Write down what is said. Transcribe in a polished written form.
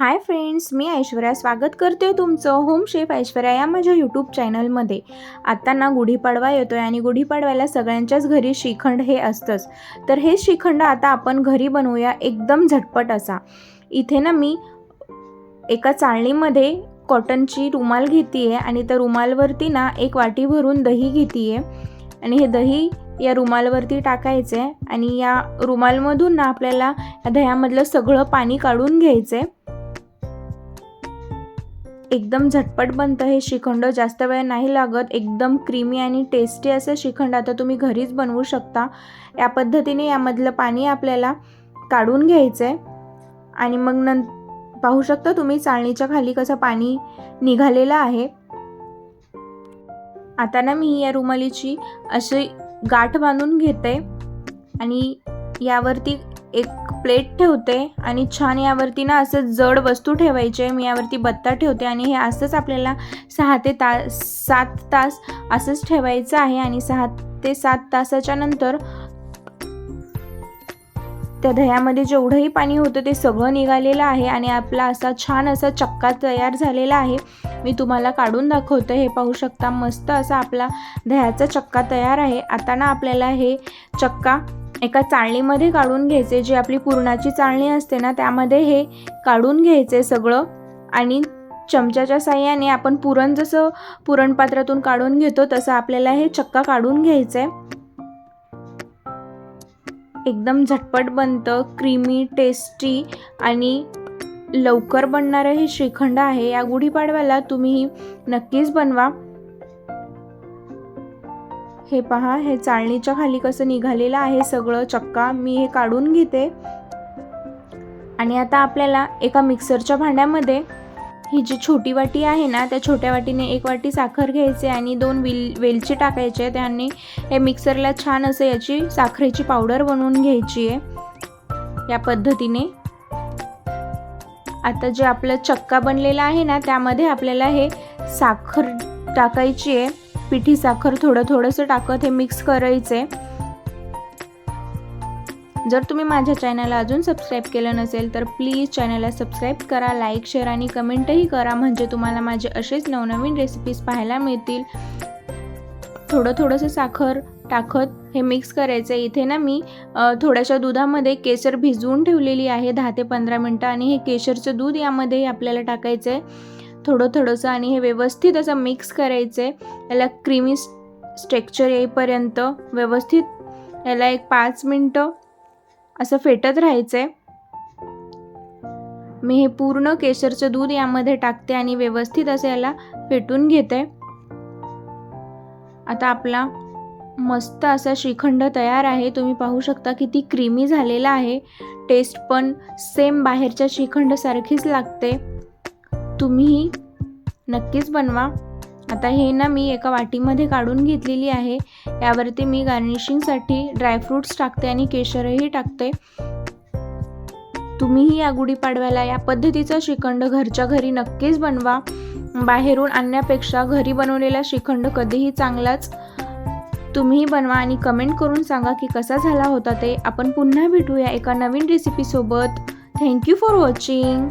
Hi friends, मी ऐश्वर्या स्वागत करते तुमचं होम शेफ ऐश्वर्या या माझ्या यूट्यूब चॅनलमध्ये। आता ना गुढीपाडवा येतोय आणि गुढीपाडव्याला सगळ्यांच्याच घरी श्रीखंड हे असतंच। तर हे श्रीखंड आता आपण घरी बनवूया एकदम झटपट असा। इथे ना मी एका चाळणीमध्ये कॉटनची रुमाल घेतीये आणि त्या रुमालवरती ना एक वाटी भरून दही घेतीये आणि हे दही या रुमालवरती टाकायचे आणि या रुमालमधून ना आपल्याला या दह्यामधलं सगळं पाणी काढून घ्यायचे। एकदम झटपट बनतं हे श्रीखंड, जास्त वेळ नाही लागत। एकदम क्रीमी आणि टेस्टी असं श्रीखंड आता तुम्ही घरीच बनवू शकता। या पद्धतीने यामधलं पाणी आपल्याला काढून घ्यायचंय आणि मग पाहू शकता तुम्ही चाळणीच्या खाली कसं पाणी निघालेलं आहे। आता ना मी या रुमालीची अशी गाठ बांधून घेते आणि यावरती एक प्लेट ठेवते आणि छान यावरती ना असं जड वस्तू ठेवायचे। मी यावरती बत्ता ठेवते आणि हे असंच आपल्याला 6 ते 7 तास असंच ठेवायचं आहे आणि 6 ते 7 तासाच्या नंतर त्या दह्यामध्ये जेवढंही पाणी होतं ते सगळं निघालेलं आहे आणि आपला असा छान असा चक्का तयार झालेला आहे। मी तुम्हाला काढून दाखवते, हे पाहू शकता मस्त असा आपला दह्याचा चक्का तयार आहे। आता ना आपल्याला हे चक्का एका चाळणीमध्ये काढून घ्यायचे, जी आपली पुरणाची चाळणी असते ना त्यामध्ये हे काढून घ्यायचे सगळं आणि चमच्याच्या साहाय्याने आपण पुरण जसं पुरणपात्रातून काढून घेतो तसं आपल्याला हे चक्का काढून घ्यायचंय। एकदम झटपट बनतं, क्रीमी टेस्टी आणि लवकर बनणारं हे श्रीखंड आहे। या गुढीपाडव्याला तुम्ही नक्कीच बनवा। हे पहा, हे चाळणीच्या खाली कसं निघालेलं आहे सगळं चक्का। मी हे काढून घेते आणि आता आपल्याला एका मिक्सरच्या भांड्यामध्ये ही जी छोटी वाटी आहे ना त्या छोट्या वाटीने 1 वाटी साखर घ्यायचे आणि 2 वेलची टाकायचे। त्याने हे मिक्सरला छान असं याची साखरेची पावडर बनवून घ्यायची आहे या पद्धतीने। आता जे आपलं चक्का बनलेला आहे ना त्यामध्ये आपल्याला हे साखर टाकायची आहे, पिठी साखर थोडंसं टाकत हे मिक्स करायचे। जर तुम्ही माझ्या चॅनलला अजून सबस्क्राईब केलं नसेल तर प्लीज चॅनलला सबस्क्राईब करा, लाईक शेअर आणि कमेंटही करा, म्हणजे तुम्हाला माझे असेच नवनवीन रेसिपीज पाहायला मिळतील। थोडंसं साखर टाकत हे मिक्स करायचं। इथे ना मी थोड्याशा दुधामध्ये केसर भिजवून ठेवलेली आहे 10 ते 15 मिनटं आणि हे केसरचं दूध यामध्ये आपल्याला टाकायचं आहे थोडंसं आणि हे व्यवस्थित असं मिक्स करायचं आहे। याला क्रीमी टेक्स्चर येईपर्यंत व्यवस्थित याला एक 5 मिनटं असं फेटत राहायचंय। मी हे पूर्ण केसरचं दूध यामध्ये टाकते आणि व्यवस्थित असं याला फेटून घेते। आता आपला मस्त असा श्रीखंड तयार आहे। तुम्ही पाहू शकता किती क्रीमी झालेला आहे। टेस्ट पण सेम बाहेरच्या श्रीखंड सारखीच लागते। तुम्ही नक्कीच बनवा। आता हे ना मी एका वाटीमध्ये काढून घेतलेली आहे। यावरती मी गार्निशिंगसाठी ड्रायफ्रूट्स टाकते आणि केशरही टाकते। तुम्हीही या गुढीपाडव्याला या पद्धतीचा श्रीखंड घरच्या घरी नक्कीच बनवा। बाहेरून आणण्यापेक्षा घरी बनवलेला श्रीखंड कधीही चांगलाच। तुम्हीही बनवा आणि कमेंट करून सांगा की कसा झाला होता ते। आपण पुन्हा भेटूया एका नवीन रेसिपी सोबत। Thank you for watching.